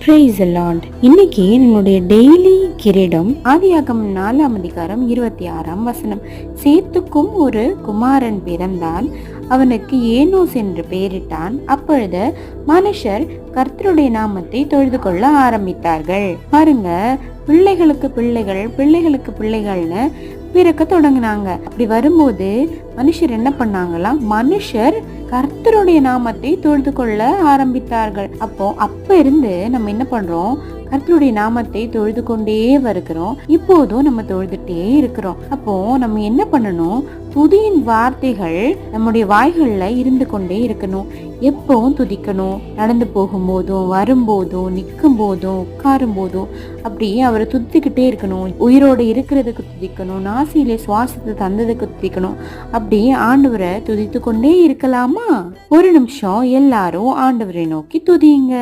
Praise the Lord. இன்னைக்கு நம்முடைய daily கிரீடம் ஆதியாகமம் 4ஆம் அதிகாரம் 26ஆம் வசனம். சேத்துக்கும் ஒரு குமாரன் பிறந்தான், அவனுக்கு ஏனோஸ் என்று பெயரிட்டான். அப்பொழுது மனுஷர் கர்த்தருடைய நாமத்தை தொழுது கொள்ள ஆரம்பித்தார்கள். பாருங்க, பிள்ளைகளுக்கு பிள்ளைகள் பிள்ளைகளுக்கு பிள்ளைகள்னு பிறக்க தொடங்கினாங்க. அப்படி வரும்போது மனுஷர் என்ன பண்ணாங்களாம், மனுஷர் கர்த்தருடைய நாமத்தை தொழுது கொள்ள ஆரம்பித்தார்கள். அப்ப இருந்து நம்ம என்ன பண்றோம், கர்த்தருடைய நாமத்தை தொழுது கொண்டே வருகிறோம். இப்போதும் நம்ம தொழுதுட்டே இருக்கிறோம். அப்போ நம்ம என்ன பண்ணணும், துதியின் வார்த்தைகள் நம்முடைய வாய்கள்ல இருந்து கொண்டே இருக்கணும். எப்பவும் துதிக்கணும். நடந்து போகும்போதும், வரும்போதும், நிற்கும் போதும், உட்காரும் போதும் அப்படியே அவரை துதிக்கிட்டே இருக்கணும். உயிரோடு இருக்கிறதுக்கு துதிக்கணும், நாசியிலே சுவாசத்தை தந்ததுக்கு துதிக்கணும். அப்படியே ஆண்டவரை துதித்து கொண்டே இருக்கலாமா? ஒரு நிமிஷம் எல்லாரும் ஆண்டவரை நோக்கி துதிங்க.